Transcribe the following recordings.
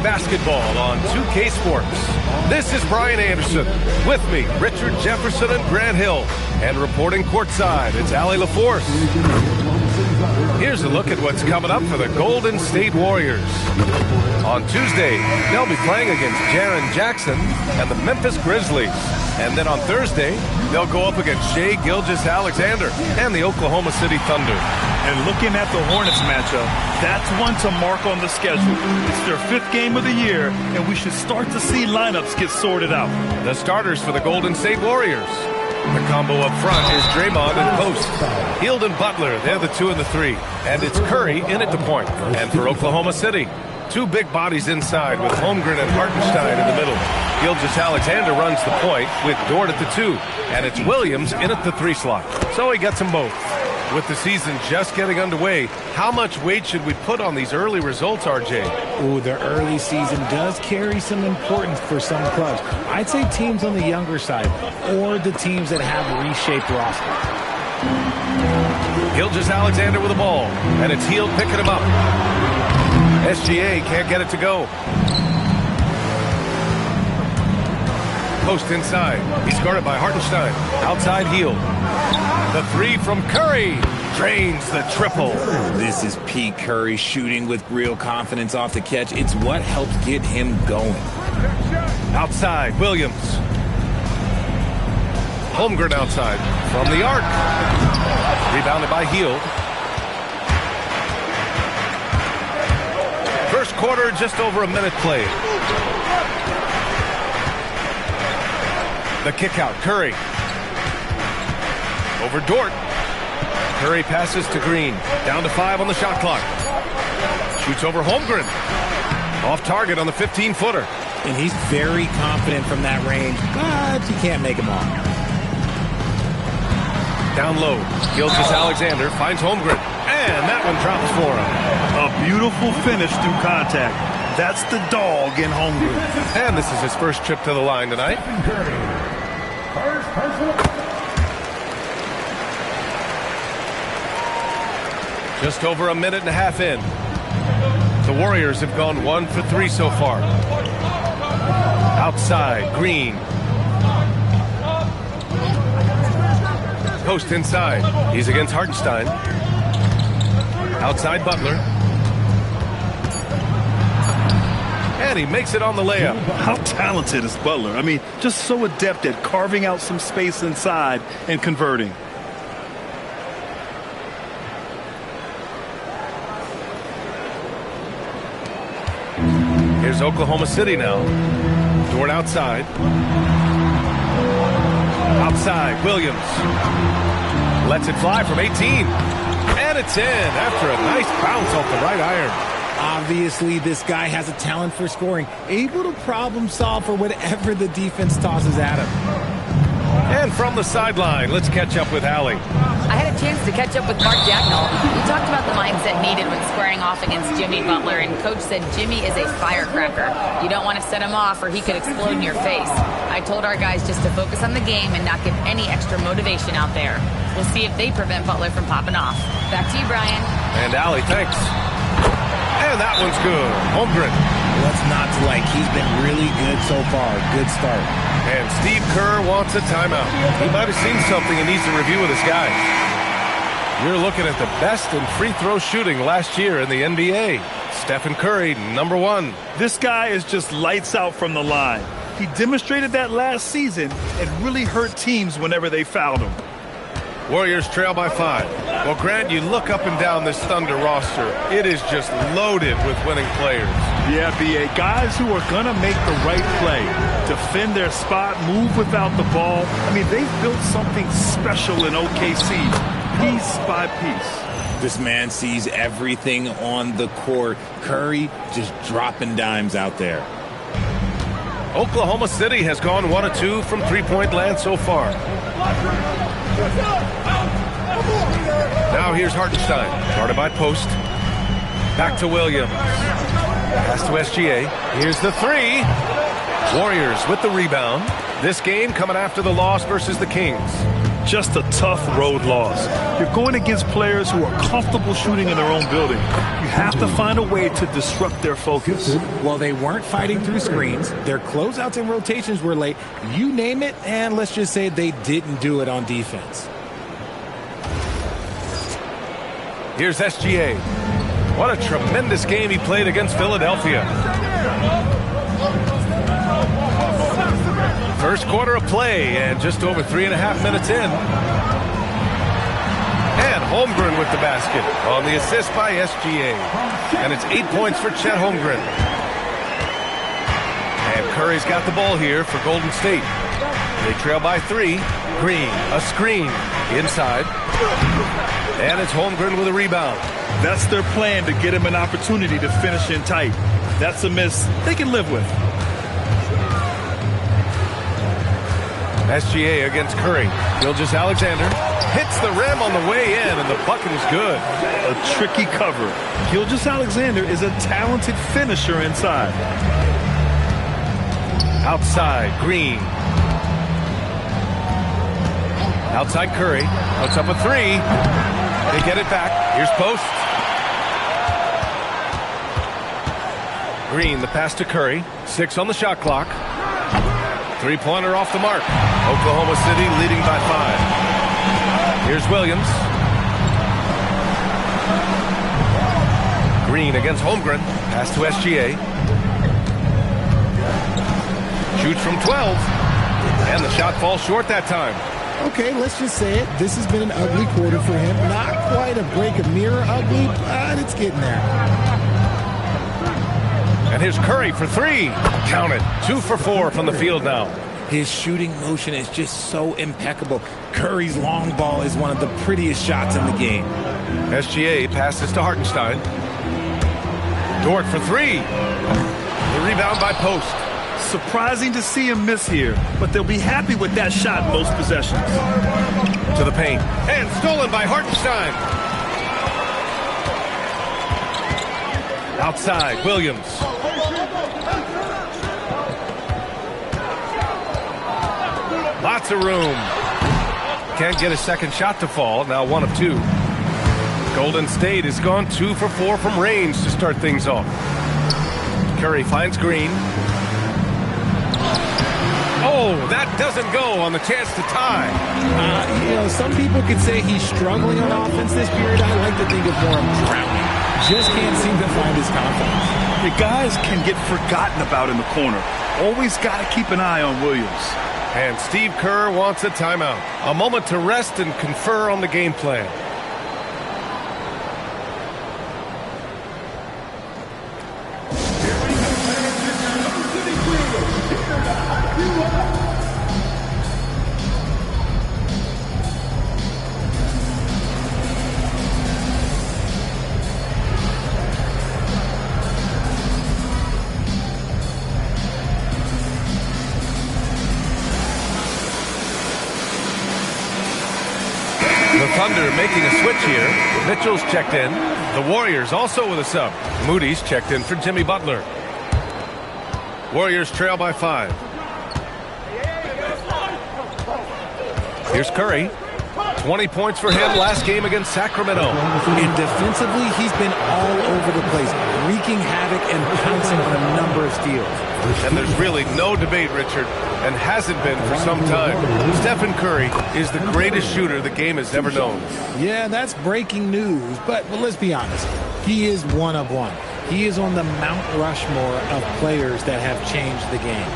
basketball on 2K Sports. This is Brian Anderson. With me, Richard Jefferson and Grant Hill. And reporting courtside, it's Allie LaForce. Here's a look at what's coming up for the Golden State Warriors. On Tuesday, they'll be playing against Jaren Jackson and the Memphis Grizzlies. And then on Thursday, they'll go up against Shai Gilgeous-Alexander and the Oklahoma City Thunder. And looking at the Hornets matchup, that's one to mark on the schedule. It's their 5th game of the year, and we should start to see lineups get sorted out. The starters for the Golden State Warriors. The combo up front is Draymond and post. Hield and Butler, they're the 2 and the 3. And it's Curry in at the point. And for Oklahoma City, 2 big bodies inside with Holmgren and Hartenstein in the middle. Gilgeous-Alexander runs the point with Dort at the 2. And it's Williams in at the 3 slot. So he gets them both. With the season just getting underway, how much weight should we put on these early results, RJ? Ooh, the early season does carry some importance for some clubs. I'd say teams on the younger side or the teams that have reshaped rosters. Gilgeous-Alexander with the ball, and it's Hield picking him up. SGA can't get it to go. Post inside. He's guarded by Hartenstein. Outside Hield. The 3 from Curry drains the triple. This is Pete Curry shooting with real confidence off the catch. It's what helps get him going. Outside, Williams. Holmgren outside from the arc. Rebounded by Hield. First quarter, just over a minute played. The kick out, Curry. Over Dort. Curry passes to Green. Down to 5 on the shot clock. Shoots over Holmgren. Off target on the 15-footer. And he's very confident from that range, but you can't make him off. Down low. Gilgeous-Alexander finds Holmgren. And that one drops for him. A beautiful finish through contact. That's the dog in Holmgren. And this is his first trip to the line tonight. Just over a minute and a half in. The Warriors have gone 1 for 3 so far. Outside, Green. Post inside. He's against Hartenstein. Outside Butler. And he makes it on the layup. How talented is Butler? I mean, just so adept at carving out some space inside and converting. Here's Oklahoma City now. Dort outside. Outside, Williams. Lets it fly from 18. And it's in after a nice bounce off the right iron. Obviously, this guy has a talent for scoring, able to problem solve for whatever the defense tosses at him. And from the sideline, let's catch up with Allie. I had a chance to catch up with Mark Dagnall. We talked about the mindset needed when squaring off against Jimmy Butler, and Coach said Jimmy is a firecracker. You don't want to set him off or he could explode in your face. I told our guys just to focus on the game and not give any extra motivation out there. We'll see if they prevent Butler from popping off. Back to you, Brian. And Allie, thanks. And that one's good. Holmgren. What's not to like? He's been really good so far. Good start. And Steve Kerr wants a timeout. He might have seen something and needs to review with his guys. You're looking at the best in free throw shooting last year in the NBA. Stephen Curry, number 1. This guy is just lights out from the line. He demonstrated that last season and really hurt teams whenever they fouled him. Warriors trail by 5. Well, Grant, you look up and down this Thunder roster. It is just loaded with winning players. Yeah, B.A. Guys who are going to make the right play, defend their spot, move without the ball. I mean, they've built something special in OKC, piece by piece. This man sees everything on the court. Curry just dropping dimes out there. Oklahoma City has gone 1 of 2 from three-point land so far. Now here's Hartenstein, guarded by post. Back to Williams. Pass to SGA. Here's the 3. Warriors with the rebound. This game coming after the loss versus the Kings. Just a tough road loss. You're going against players who are comfortable shooting in their own building. You have to find a way to disrupt their focus. Well, they weren't fighting through screens. Their closeouts and rotations were late. You name it, and let's just say they didn't do it on defense. Here's SGA. What a tremendous game he played against Philadelphia. First quarter of play and just over 3.5 minutes in. And Holmgren with the basket on the assist by SGA. And it's 8 points for Chet Holmgren. And Curry's got the ball here for Golden State. They trail by 3. Green, a screen, inside. And it's Holmgren with a rebound. That's their plan, to get him an opportunity to finish in tight. That's a miss they can live with. SGA against Curry. Gilgeous-Alexander hits the rim on the way in, and the bucket is good. A tricky cover. Gilgeous-Alexander is a talented finisher inside. Outside, Green. Outside Curry. Puts up a 3. They get it back. Here's post. Green, the pass to Curry. 6 on the shot clock. Three-pointer off the mark. Oklahoma City leading by 5. Here's Williams. Green against Holmgren. Pass to SGA. Shoots from 12. And the shot falls short that time. Okay, let's just say it. This has been an ugly quarter for him. Not quite a break of mirror ugly, but it's getting there. And here's Curry for 3. Count it. 2 for 4 from the field now. His shooting motion is just so impeccable. Curry's long ball is one of the prettiest shots in the game. SGA passes to Hartenstein. Dort for 3. The rebound by Post. Surprising to see him miss here, but they'll be happy with that shot most possessions. To the paint. And stolen by Hartenstein. Outside, Williams. Lots of room. Can't get a second shot to fall. Now 1 of 2. Golden State has gone 2 for 4 from range to start things off. Curry finds Green. Oh, that doesn't go on the chance to tie. Some people could say he's struggling on offense this period. I like to think of more of drowning. Just can't seem to find his confidence. The guys can get forgotten about in the corner. Always got to keep an eye on Williams. And Steve Kerr wants a timeout. A moment to rest and confer on the game plan. The Thunder making a switch here. Mitchell's checked in. The Warriors also with a sub. Moody's checked in for Jimmy Butler. Warriors trail by 5. Here's Curry. 20 points for him last game against Sacramento. And defensively, he's been all over the place, wreaking havoc and pouncing on a number of steals. And there's really no debate, Richard, and hasn't been for some time. Stephen Curry is the greatest shooter the game has ever known. Yeah, that's breaking news, but let's be honest. He is one of one. He is on the Mount Rushmore of players that have changed the game.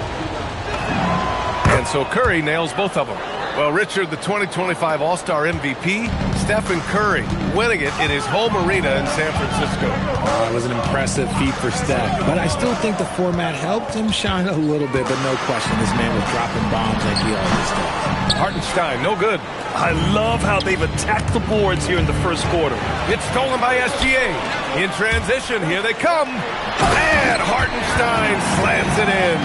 And so Curry nails both of them. Well, Richard, the 2025 All-Star MVP, Stephen Curry, winning it in his home arena in San Francisco. It was an impressive feat for Steph, but I still think the format helped him shine a little bit, but no question, this man was dropping bombs like he always does. Hartenstein, no good. I love how they've attacked the boards here in the first quarter. It's stolen by SGA. In transition, here they come. And Hartenstein slams it in.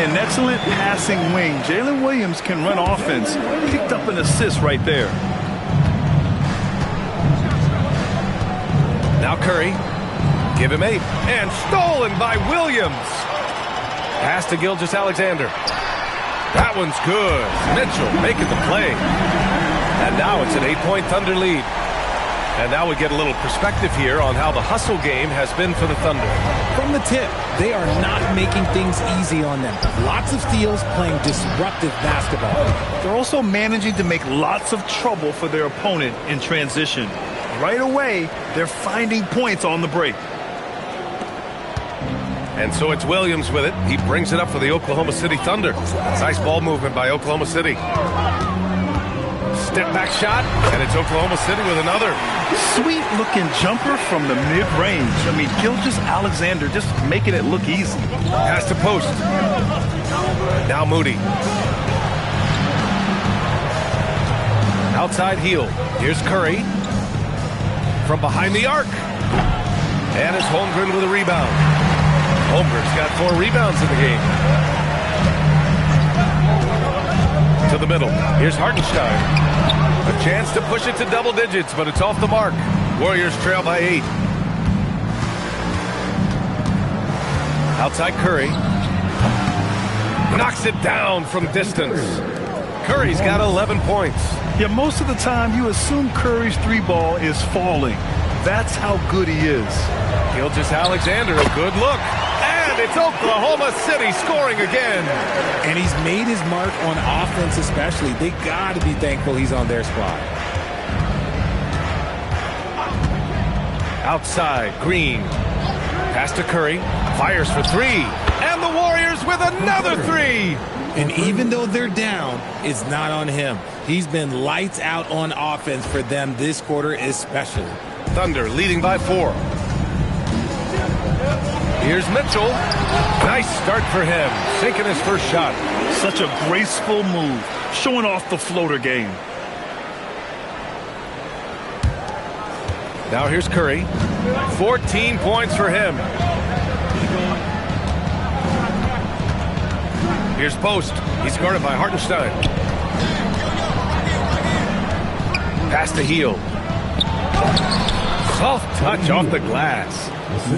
An excellent passing wing. Jalen Williams can run offense. Picked up an assist right there. Now Curry. Give him 8. And stolen by Williams. Pass to Gilgeous-Alexander. That one's good. Mitchell making the play. And now it's an 8-point Thunder lead. And now we get a little perspective here on how the hustle game has been for the Thunder. From the tip, they are not making things easy on them. Lots of steals, playing disruptive basketball. They're also managing to make lots of trouble for their opponent in transition. Right away, they're finding points on the break. And so it's Williams with it. He brings it up for the Oklahoma City Thunder. Nice ball movement by Oklahoma City. Step back shot, and it's Oklahoma City with another. Sweet looking jumper from the mid-range. I mean, Gilgeous-Alexander just making it look easy. Pass to post. Now Moody. Outside heel. Here's Curry. From behind the arc. And it's Holmgren with a rebound. Holmgren's got 4 rebounds in the game. To the middle. Here's Hartenstein. A chance to push it to double digits, but it's off the mark. Warriors trail by 8. Outside Curry. Knocks it down from distance. Curry's got 11 points. Yeah, most of the time you assume Curry's 3-ball is falling. That's how good he is. Gilgeous-Alexander, a good look. And it's Oklahoma City scoring again. And he's made his mark on offense especially. They got to be thankful he's on their squad. Outside, Green. Pass to Curry. Fires for 3. And the Warriors with another 3. And even though they're down, it's not on him. He's been lights out on offense for them this quarter especially. Thunder leading by 4. Here's Mitchell. Nice start for him. Sinking his first shot. Such a graceful move, showing off the floater game. Now here's Curry. 14 points for him. Here's Post. He's guarded by Hartenstein. Pass to heel. Soft touch off the glass.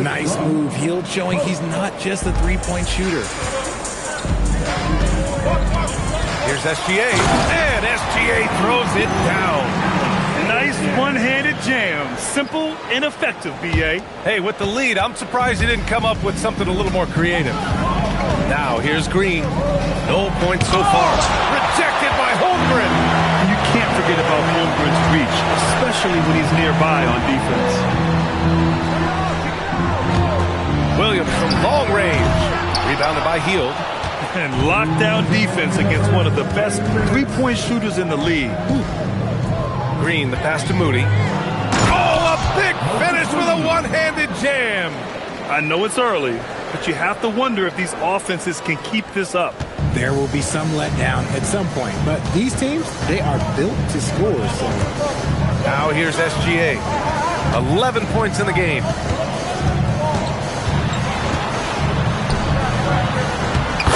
Nice move. Hield showing he's not just a 3-point shooter. Here's SGA. And SGA throws it down. Nice one-handed jam. Simple and effective, B.A. Hey, with the lead, I'm surprised he didn't come up with something a little more creative. Now here's Green. No points so far. Rejected by Holmgren. You can't forget about Holmgren's reach, especially when he's nearby on defense. Williams from long range. Rebounded by Hield. And lockdown defense against one of the best 3-point shooters in the league. Green, the pass to Moody. Oh, a big finish with a one-handed jam. I know it's early, but you have to wonder if these offenses can keep this up. There will be some letdown at some point, but these teams, they are built to score. So now here's SGA. 11 points in the game.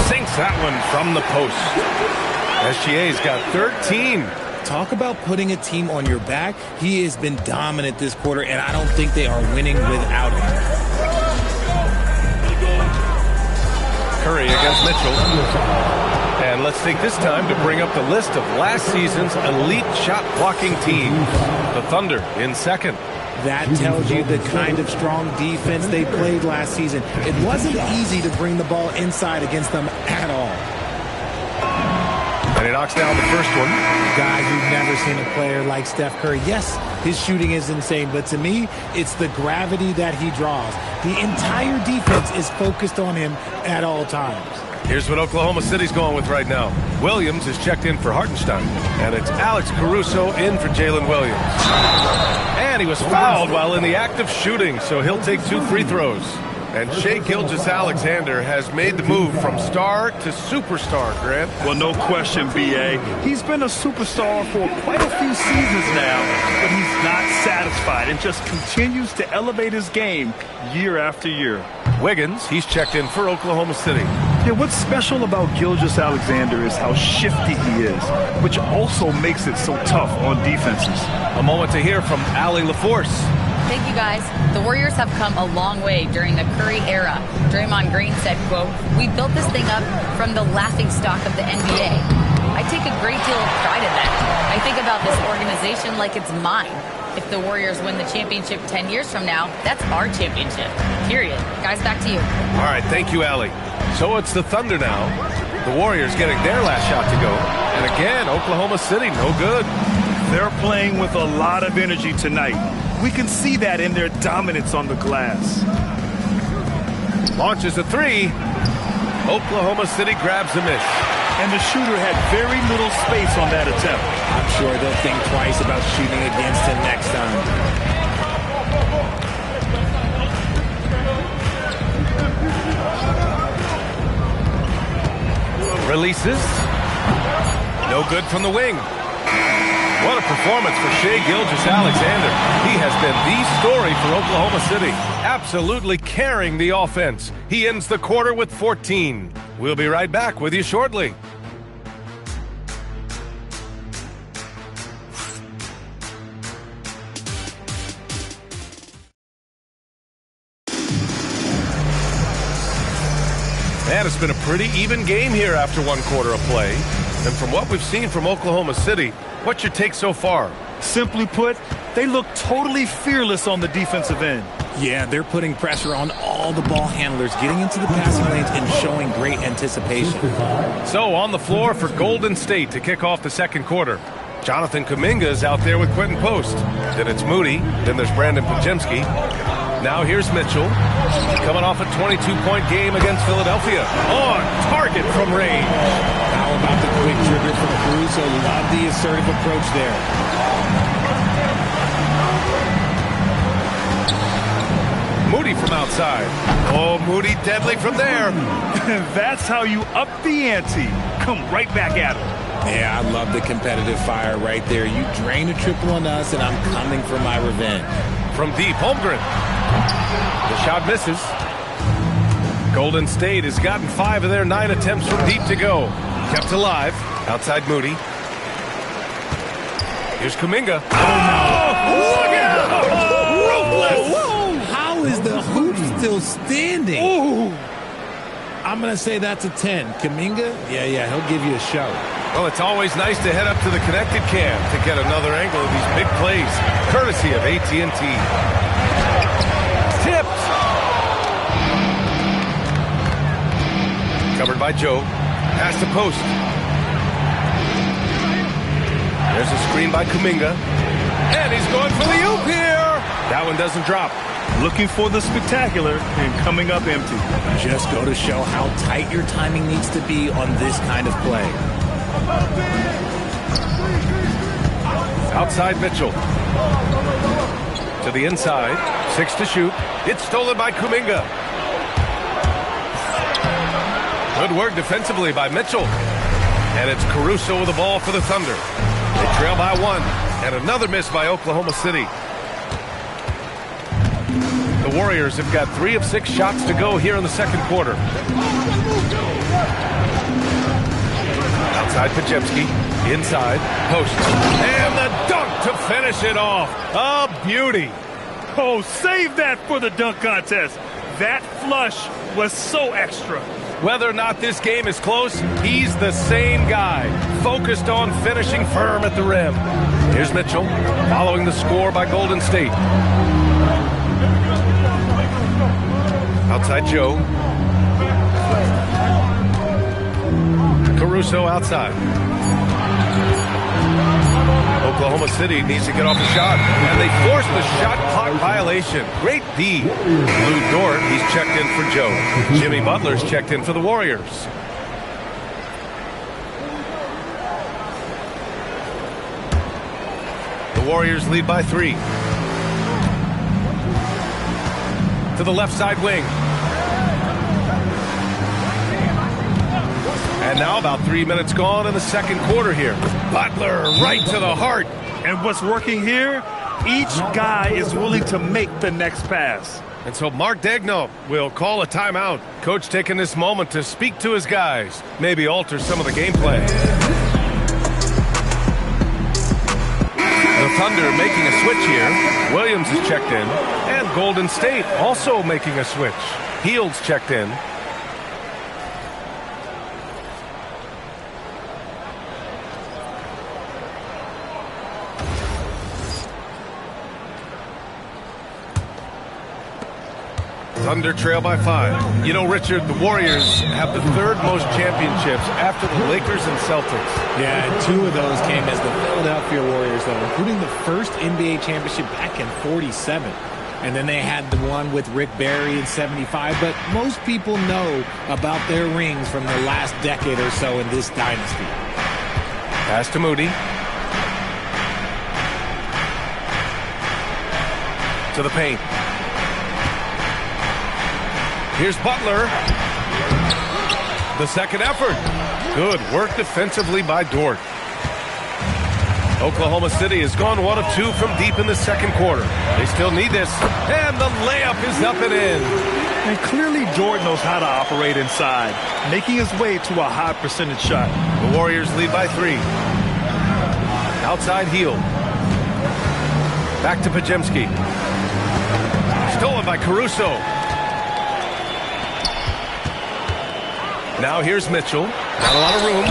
Sinks that one from the post. SGA's got 13. Talk about putting a team on your back. He has been dominant this quarter, and I don't think they are winning without him. Curry against Mitchell. And let's take this time to bring up the list of last season's elite shot blocking team. The Thunder in second. That tells you the kind of strong defense they played last season. It wasn't easy to bring the ball inside against them at all. And he knocks down the first one. Guys, you've never seen a player like Steph Curry. Yes, his shooting is insane, but to me, it's the gravity that he draws. The entire defense is focused on him at all times. Here's what Oklahoma City's going with right now. Williams is checked in for Hartenstein. And it's Alex Caruso in for Jalen Williams. And he was fouled while in the act of shooting, so he'll take 2 free throws. And Shai Gilgeous-Alexander has made the move from star to superstar, Grant. Well, no question, B.A. He's been a superstar for quite a few seasons now, but he's not satisfied and just continues to elevate his game year after year. Wiggins, he's checked in for Oklahoma City. Yeah, what's special about Gilgeous-Alexander is how shifty he is, which also makes it so tough on defenses. A moment to hear from Allie LaForce. Thank you, guys. The Warriors have come a long way during the Curry era. Draymond Green said, quote, "We built this thing up from the laughingstock of the NBA." I take a great deal of pride in that. I think about this organization like it's mine. If the Warriors win the championship 10 years from now, that's our championship. Period. Guys, back to you. All right, thank you, Allie. So it's the Thunder now. The Warriors getting their last shot to go. And again, Oklahoma City, no good. They're playing with a lot of energy tonight. We can see that in their dominance on the glass. Launches a three. Oklahoma City grabs a miss. And the shooter had very little space on that attempt. I'm sure they'll think twice about shooting against him next time. Releases. No good from the wing. What a performance for Shai Gilgeous-Alexander. He has been the story for Oklahoma City, absolutely carrying the offense. He ends the quarter with 14. We'll be right back with you shortly. And it's been a pretty even game here after one quarter of play. And from what we've seen from Oklahoma City, what's your take so far? Simply put, they look totally fearless on the defensive end. Yeah, they're putting pressure on all the ball handlers, getting into the passing lanes and showing great anticipation. So on the floor for Golden State to kick off the second quarter. Jonathan Kuminga is out there with Quentin Post. Then it's Moody. Then there's Brandon Pajemski. Now here's Mitchell. Coming off a 22-point game against Philadelphia. On target from range. How about the quick trigger from Caruso? Love the assertive approach there. Moody from outside. Oh, Moody deadly from there. That's how you up the ante. Come right back at him. Yeah, I love the competitive fire right there. You drain a triple on us, and I'm coming for my revenge. From deep, Holmgren. The shot misses. Golden State has gotten 5 of their 9 attempts from deep to go. Kept alive. Outside Moody. Here's Kuminga. Oh, look out! Ruthless! Whoa! How is the hoop still standing? Ooh. I'm going to say that's a 10. Kuminga? Yeah, he'll give you a show. Well, it's always nice to head up to the connected cam to get another angle of these big plays, courtesy of AT&T. Tipped. Covered by Joe. Pass to Post. There's a screen by Kuminga. And he's going for the oop here. That one doesn't drop. Looking for the spectacular and coming up empty. Just go to show how tight your timing needs to be on this kind of play. Outside Mitchell. To the inside. 6 to shoot. It's stolen by Kuminga. Good work defensively by Mitchell. And it's Caruso with the ball for the Thunder. They trail by 1. And another miss by Oklahoma City. The Warriors have got 3 of 6 shots to go here in the second quarter. Outside Pajemski. Inside. Post. And the dunk to finish it off. A beauty. Oh, save that for the dunk contest. That flush was so extra. Whether or not this game is close, he's the same guy, focused on finishing firm at the rim. Here's Mitchell, following the score by Golden State. Outside Joe. Caruso outside. Oklahoma City needs to get off the shot, and they force the shot clock violation. Great D. Lou Dort, he's checked in for Joe. Jimmy Butler's checked in for the Warriors. The Warriors lead by 3. To the left side wing. And now about 3 minutes gone in the second quarter here. Butler right to the heart. And what's working here? Each guy is willing to make the next pass. And so Mark Daigneault will call a timeout. Coach taking this moment to speak to his guys. Maybe alter some of the game plan. The Thunder making a switch here. Williams is checked in. And Golden State also making a switch. Hield's checked in. Thunder trail by 5. You know, Richard, the Warriors have the 3rd most championships after the Lakers and Celtics. Yeah, and 2 of those came as the Philadelphia Warriors, though, including the first NBA championship back in '47. And then they had the one with Rick Barry in '75. But most people know about their rings from the last decade or so in this dynasty. Pass to Moody. To the paint. Here's Butler. The second effort. Good work defensively by Dort. Oklahoma City has gone 1 of 2 from deep in the second quarter. They still need this. And the layup is up and in. And clearly Dort knows how to operate inside, making his way to a high percentage shot. The Warriors lead by 3. Outside heel. Back to Pajemski. Stolen by Caruso. Now here's Mitchell. Not a lot of room.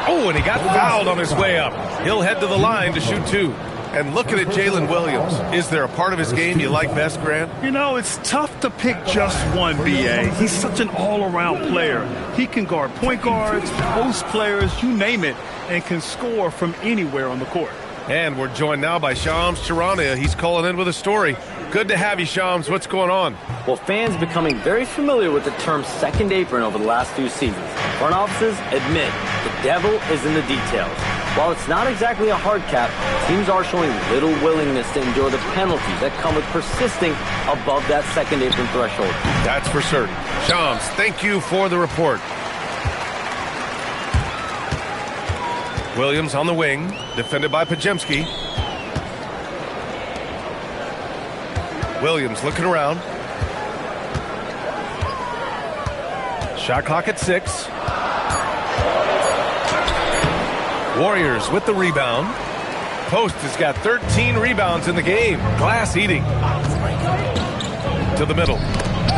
Oh, and he got fouled on his way up. He'll head to the line to shoot 2. And looking at Jalen Williams, is there a part of his game you like best, Grant? You know, it's tough to pick just one, B.A. He's such an all-around player. He can guard point guards, post players, you name it, and can score from anywhere on the court. And we're joined now by Shams Charania. He's calling in with a story. Good to have you, Shams. What's going on? Well, fans becoming very familiar with the term second apron over the last few seasons. Front offices admit the devil is in the details. While it's not exactly a hard cap, teams are showing little willingness to endure the penalties that come with persisting above that second apron threshold. That's for certain. Shams, thank you for the report. Williams on the wing, defended by Pajemski. Williams looking around. Shot clock at 6. Warriors with the rebound. Post has got 13 rebounds in the game. Glass eating. To the middle.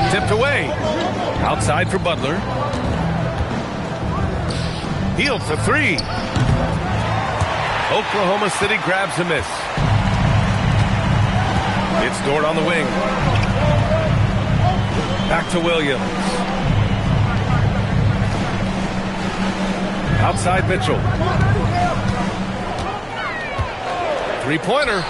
Tipped away. Outside for Butler. Healed for 3. Oklahoma City grabs a miss. It's Dort on the wing. Back to Williams. Outside Mitchell. Three-pointer.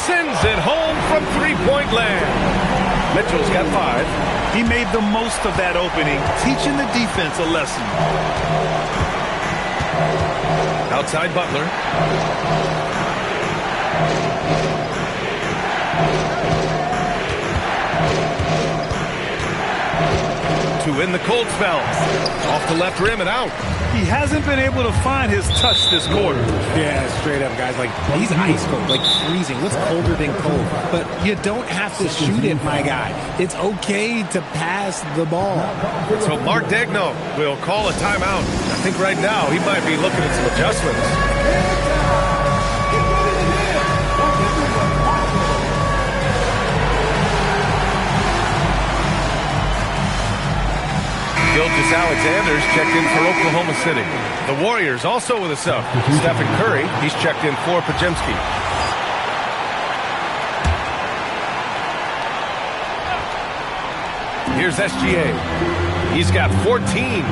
Sends it home from three-point land. Mitchell's got 5. He made the most of that opening, teaching the defense a lesson. Outside Butler. To win the cold spell. Off the left rim and out. He hasn't been able to find his touch this quarter. Yeah, straight up, guys. Like, he's ice cold, like freezing. What's colder than cold? But you don't have to shoot it, my guy. It's okay to pass the ball. So Mark Daigneault will call a timeout. I think right now he might be looking at some adjustments. Gilgeous Alexander's checked in for Oklahoma City. The Warriors also with a sub. Stephen Curry, he's checked in for Pajemski. Here's SGA. He's got 14.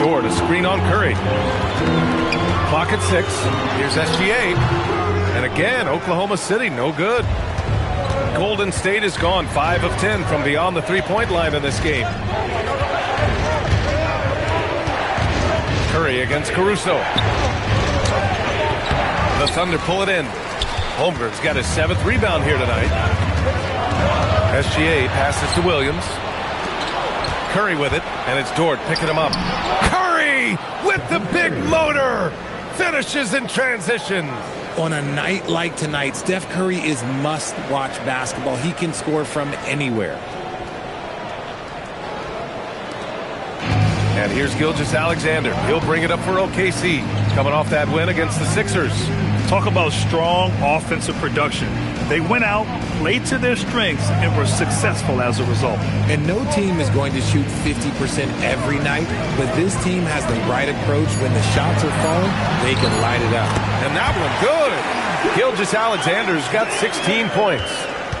Dort, a screen on Curry. Clock at 6. Here's SGA. And again, Oklahoma City, no good. Golden State is gone 5 of 10 from beyond the three-point line in this game. Curry against Caruso. The Thunder pull it in. Holmgren's got his 7th rebound here tonight. SGA passes to Williams. Curry with it, and it's Dort picking him up. Curry with the big motor. Finishes in transition. On a night like tonight, Steph Curry is must-watch basketball. He can score from anywhere. And here's Gilgeous Alexander. He'll bring it up for OKC. Coming off that win against the Sixers. Talk about strong offensive production. They went out, played to their strengths and were successful as a result. And no team is going to shoot 50% every night, but this team has the right approach. When the shots are falling, they can light it up. And that one good. Gilgeous-Alexander's got 16 points.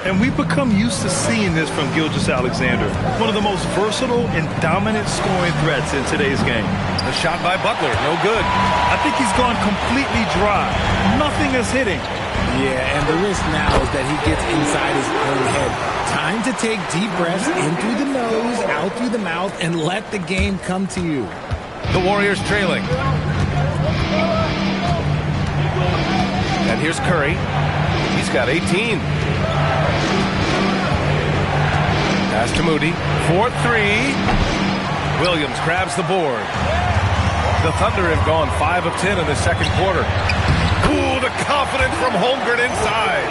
And we've become used to seeing this from Gilgeous-Alexander, one of the most versatile and dominant scoring threats in today's game. The shot by Butler, no good. I think he's gone completely dry. Nothing is hitting. Yeah, and the risk now is that he gets inside his own head. Time to take deep breaths in through the nose, out through the mouth, and let the game come to you. The Warriors trailing. And here's Curry. He's got 18. Pass to Moody. 4-3. Williams grabs the board. The Thunder have gone 5 of 10 in the second quarter. Ooh, the confidence from Holmgren inside.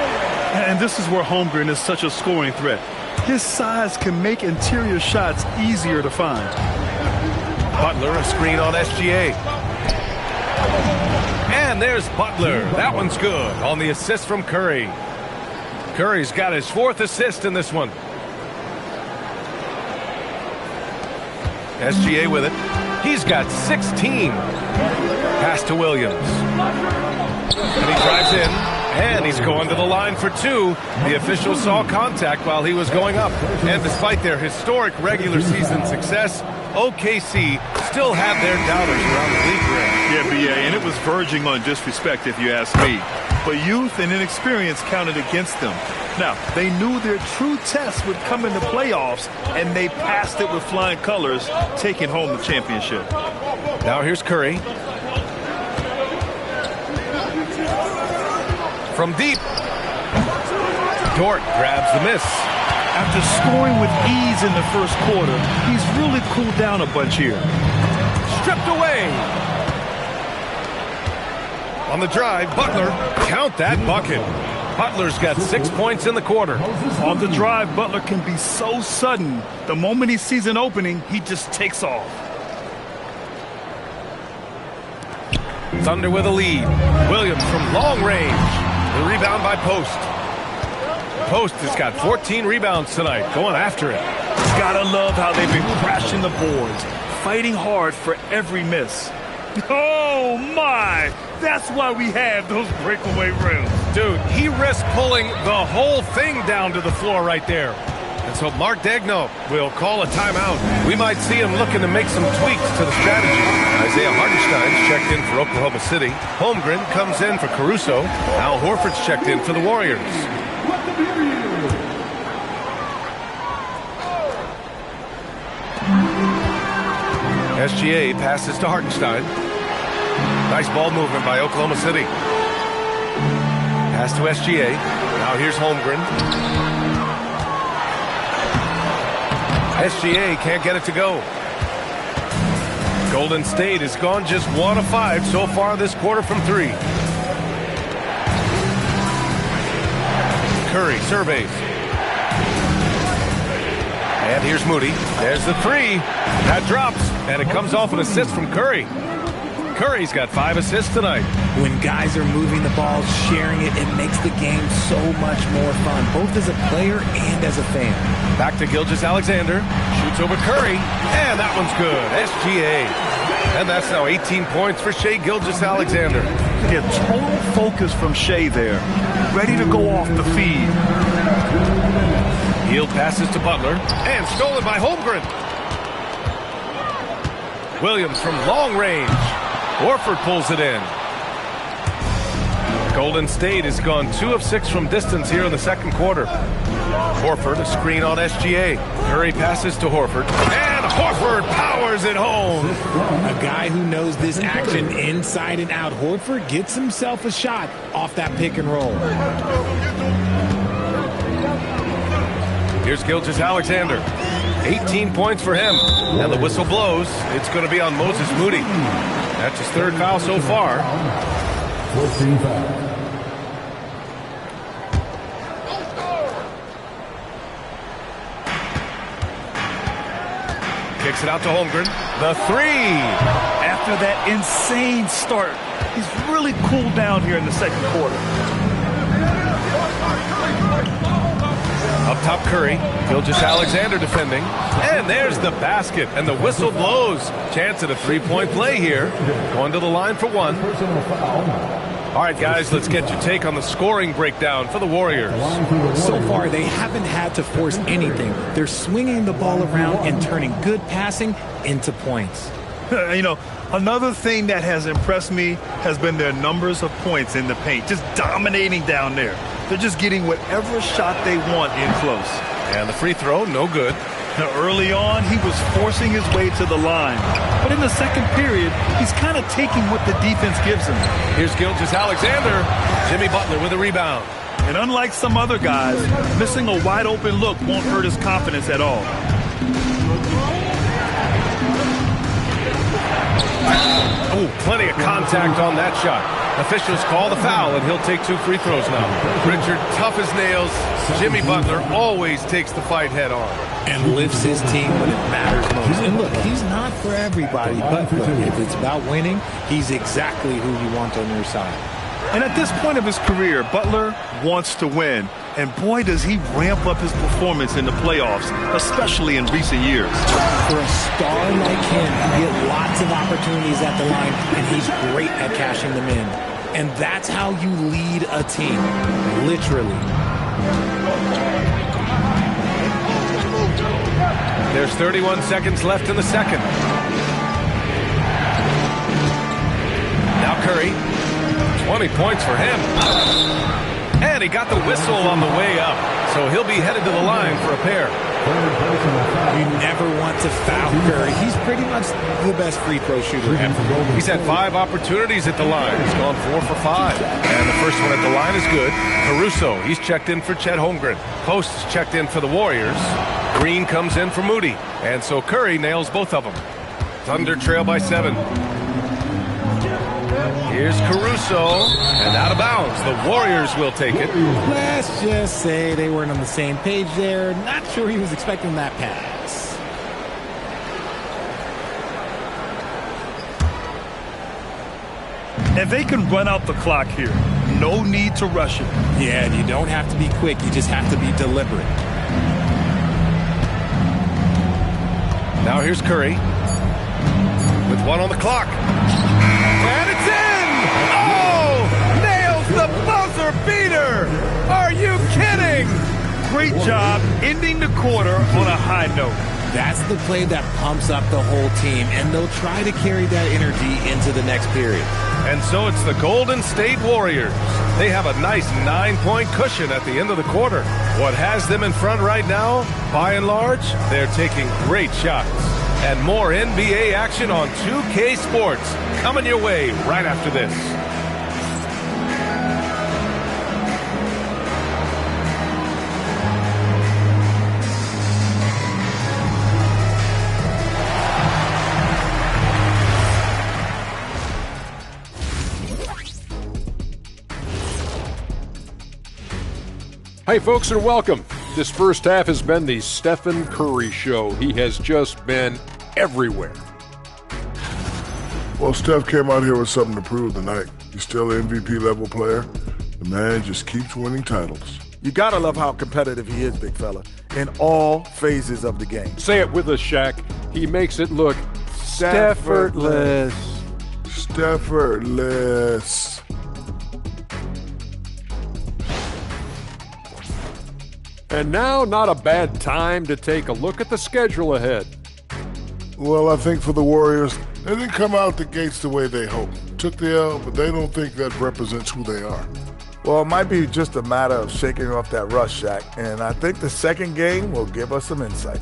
And this is where Holmgren is such a scoring threat. His size can make interior shots easier to find. Butler, a screen on SGA. And there's Butler. That one's good on the assist from Curry. Curry's got his 4th assist in this one. SGA with it. He's got 16. Pass to Williams. And he drives in. And he's going to the line for 2. The official saw contact while he was going up. And despite their historic regular season success, OKC still had their doubters around the league rim. Yeah, BA, and it was verging on disrespect if you ask me. But youth and inexperience counted against them. Now, they knew their true test would come in the playoffs, and they passed it with flying colors, taking home the championship. Now here's Curry. From deep. Dort grabs the miss. After scoring with ease in the first quarter, he's really cooled down a bunch here. Stripped away. On the drive, Butler. Count that bucket. Butler's got 6 points in the quarter. On the drive, Butler can be so sudden. The moment he sees an opening, he just takes off. Thunder with a lead. Williams from long range. The rebound by Post. Post has got 14 rebounds tonight, going after it. Gotta love how they've been crashing the boards, fighting hard for every miss. Oh, my! That's why we have those breakaway rims. Dude, he risked pulling the whole thing down to the floor right there. And so Mark Daigneault will call a timeout. We might see him looking to make some tweaks to the strategy. Isaiah Hartenstein's checked in for Oklahoma City. Holmgren comes in for Caruso. Al Horford's checked in for the Warriors. SGA passes to Hartenstein. Nice ball movement by Oklahoma City. Pass to SGA. Now here's Holmgren. SGA can't get it to go. Golden State has gone just 1 of 5 so far this quarter from 3. Curry surveys. And here's Moody. There's the 3. That drops, and it comes off an assist from Curry. Curry's got 5 assists tonight. When guys are moving the ball, sharing it, it makes the game so much more fun, both as a player and as a fan. Back to Gilgeous-Alexander. Shoots over Curry, and that one's good. SGA. And that's now 18 points for Shai Gilgeous-Alexander. Yeah, total focus from Shai there. Ready to go off the feed. Hield passes to Butler, and stolen by Holmgren. Williams from long range. Horford pulls it in. Golden State has gone 2 of 6 from distance here in the second quarter. Horford, a screen on SGA. Curry passes to Horford, and Horford powers it home. A guy who knows this action inside and out. Horford gets himself a shot off that pick and roll. Here's Gilgeous-Alexander. 18 points for him. And the whistle blows. It's going to be on Moses Moody. That's his 3rd foul so far. 14 fouls. Kicks it out to Holmgren. The 3. After that insane start, he's really cooled down here in the second quarter. Curry, Gilgeous-Alexander defending. And there's the basket, and the whistle blows. Chance at a three-point play here. Going to the line for one. All right, guys, let's get your take on the scoring breakdown for the Warriors. So far, they haven't had to force anything. They're swinging the ball around and turning good passing into points. You know, another thing that has impressed me has been their numbers of points in the paint, just dominating down there. They're just getting whatever shot they want in close. And the free throw, no good. Now, early on, he was forcing his way to the line. But in the second period, he's kind of taking what the defense gives him. Here's Gilgeous-Alexander. Jimmy Butler with a rebound. And unlike some other guys, missing a wide-open look won't hurt his confidence at all. Oh, plenty of contact on that shot. Officials call the foul, and he'll take 2 free throws now. Richard, tough as nails. Jimmy Butler always takes the fight head on. And lifts his team when it matters most. And look, he's not for everybody, but look, if it's about winning, he's exactly who you want on your side. And at this point of his career, Butler wants to win. And boy, does he ramp up his performance in the playoffs, especially in recent years. For a star like him, you get lots of opportunities at the line, and he's great at cashing them in. And that's how you lead a team, literally. There's 31 seconds left in the second. Now Curry, 20 points for him. And he got the whistle on the way up, so he'll be headed to the line for a pair. You never want to foul Curry. He's pretty much the best free throw shooter ever. He's had 5 opportunities at the line. He's gone 4 for 5. And the first one at the line is good. Caruso, he's checked in for Chet Holmgren. Post is checked in for the Warriors. Green comes in for Moody. And so Curry nails both of them. Thunder trail by 7. Here's Caruso, and out of bounds. The Warriors will take it. Let's just say they weren't on the same page there. Not sure he was expecting that pass. And they can run out the clock here. No need to rush it. Yeah, and you don't have to be quick. You just have to be deliberate. Now here's Curry with 1 on the clock. And it's in! Oh! Nails the buzzer beater! Are you kidding? Great job ending the quarter on a high note. That's the play that pumps up the whole team, and they'll try to carry that energy into the next period. And so it's the Golden State Warriors. They have a nice 9-point cushion at the end of the quarter. What has them in front right now, by and large, they're taking great shots. And more NBA action on 2K Sports coming your way right after this. Hey, folks, and welcome. This first half has been the Stephen Curry show. He has just been everywhere. Well, Steph came out here with something to prove tonight. He's still an MVP level player. The man just keeps winning titles. You gotta love how competitive he is, big fella, in all phases of the game. Say it with us, Shaq. He makes it look Steffortless. Steffortless. And now, not a bad time to take a look at the schedule ahead. Well, I think for the Warriors, they didn't come out the gates the way they hoped. Took the L, but they don't think that represents who they are. Well, it might be just a matter of shaking off that rust, Shaq, and I think the second game will give us some insight.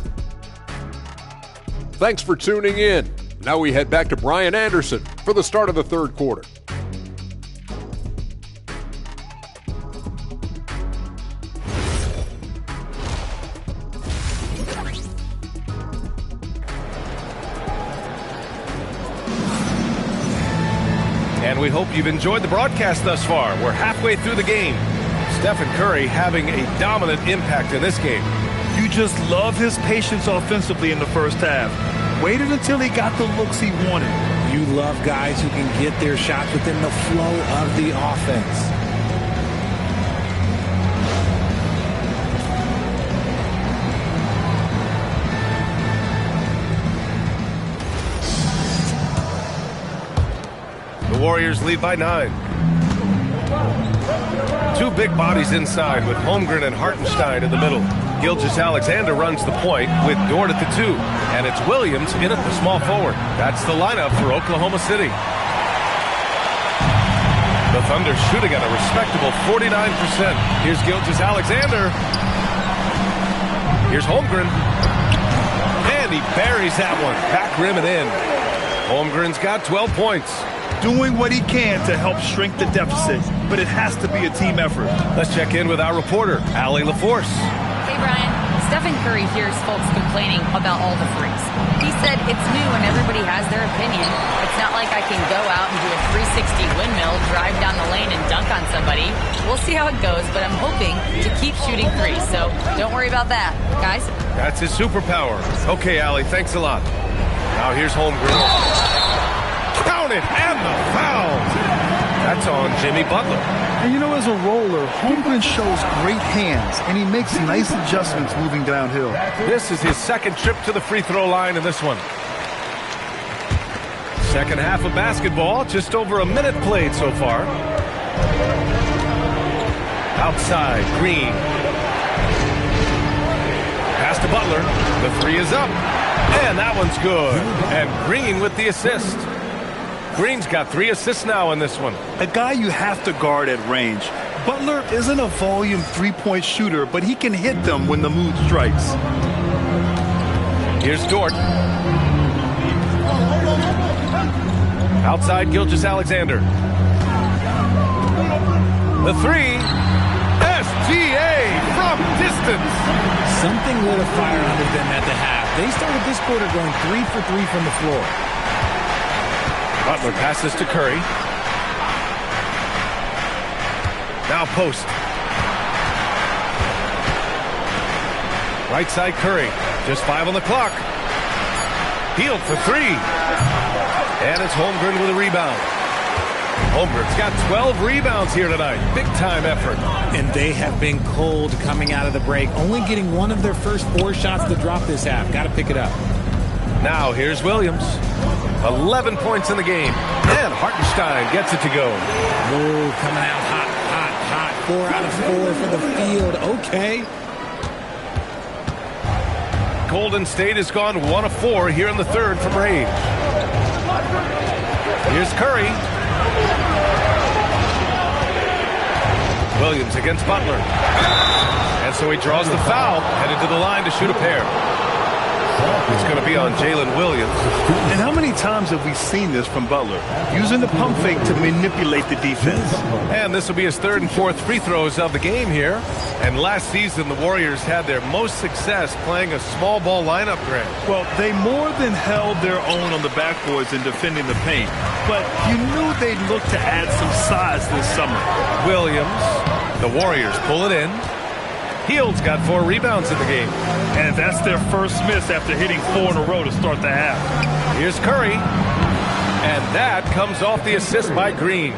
Thanks for tuning in. Now we head back to Brian Anderson for the start of the third quarter. And we hope you've enjoyed the broadcast thus far. We're halfway through the game. Stephen Curry having a dominant impact in this game. You just love his patience offensively in the first half. Waited until he got the looks he wanted. You love guys who can get their shots within the flow of the offense. Warriors lead by 9. Two big bodies inside with Holmgren and Hartenstein in the middle. Gilgeous-Alexander runs the point with Dort at the 2. And it's Williams in at the small forward. That's the lineup for Oklahoma City. The Thunder shooting at a respectable 49%. Here's Gilgeous-Alexander. Here's Holmgren. And he buries that one. Back rim and in. Holmgren's got 12 points. Doing what he can to help shrink the deficit, but it has to be a team effort. Let's check in with our reporter, Allie LaForce. Hey, Brian. Stephen Curry hears folks complaining about all the threes. He said it's new and everybody has their opinion. It's not like I can go out and do a 360 windmill, drive down the lane, and dunk on somebody. We'll see how it goes, but I'm hoping to keep shooting threes, so don't worry about that. Guys? That's his superpower. Okay, Allie, thanks a lot. Now here's Holmgren. Count it, and the foul. That's on Jimmy Butler. And you know, as a roller, Holmgren shows great hands, and he makes nice adjustments moving downhill. This is his second trip to the free throw line in this one. Second half of basketball, just over a minute played so far. Outside, Green. Pass to Butler. The 3 is up. And that one's good. And Green with the assist. Green's got 3 assists now in this one. A guy you have to guard at range. Butler isn't a volume three-point shooter, but he can hit them when the mood strikes. Here's Dort. Outside, Gilgeous-Alexander. The 3. SGA from distance. Something lit a fire under them at the half. They started this quarter going 3 for 3 from the floor. Butler passes to Curry. Now post. Right side Curry. Just 5 on the clock. Healed for 3. And it's Holmgren with a rebound. Holmgren's got 12 rebounds here tonight. Big time effort. And they have been cold coming out of the break. Only getting one of their first 4 shots to drop this half. Got to pick it up. Now here's Williams. 11 points in the game. And Hartenstein gets it to go. Ooh, coming out hot, hot, hot. 4 out of 4 for the field. Okay. Golden State has gone 1 of 4 here in the third from range. Here's Curry. Williams against Butler. And so he draws the foul, headed to the line to shoot a pair. It's going to be on Jalen Williams. And how many times have we seen this from Butler? Using the pump fake to manipulate the defense. And this will be his 3rd and 4th free throws of the game here. And last season, the Warriors had their most success playing a small ball lineup, Grant. Well, they more than held their own on the backboards in defending the paint. But you knew they'd look to add some size this summer. Williams, the Warriors pull it in. Hield's got 4 rebounds in the game. And that's their first miss after hitting 4 in a row to start the half. Here's Curry. And that comes off the assist by Green.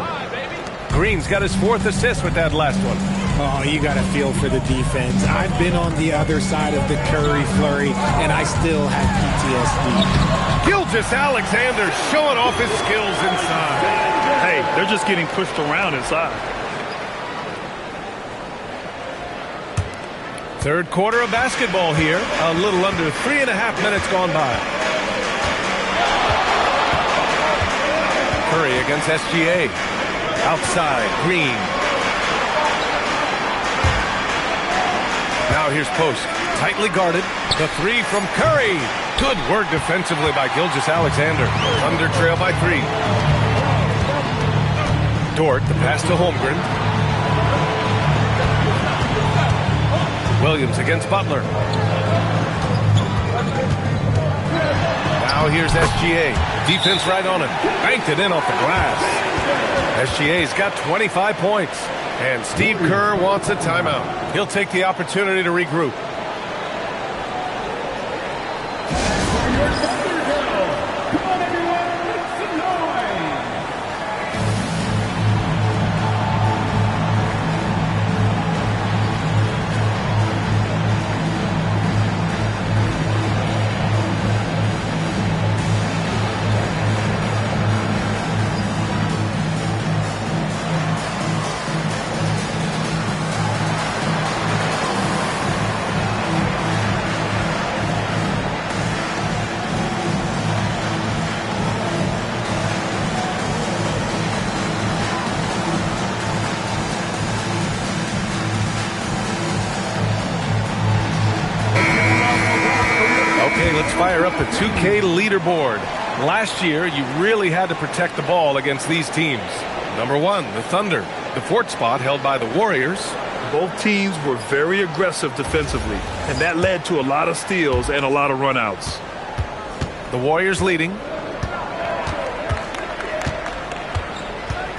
Green's got his 4th assist with that last one. Oh, you got to feel for the defense. I've been on the other side of the Curry flurry, and I still have PTSD. Gilgeous-Alexander showing off his skills inside. Hey, they're just getting pushed around inside. Third quarter of basketball here. A little under 3.5 minutes gone by. Curry against SGA. Outside, Green. Now here's Post. Tightly guarded. The 3 from Curry. Good work defensively by Gilgeous-Alexander. Under trail by 3. Dort, the pass to Holmgren. Williams against Butler. Now here's SGA. Defense right on it. Banked it in off the glass. SGA's got 25 points. And Steve Kerr wants a timeout. He'll take the opportunity to regroup. Okay, let's fire up the 2K leaderboard. Last year, you really had to protect the ball against these teams. Number 1, the Thunder. The 4th spot held by the Warriors. Both teams were very aggressive defensively, and that led to a lot of steals and a lot of runouts. The Warriors leading.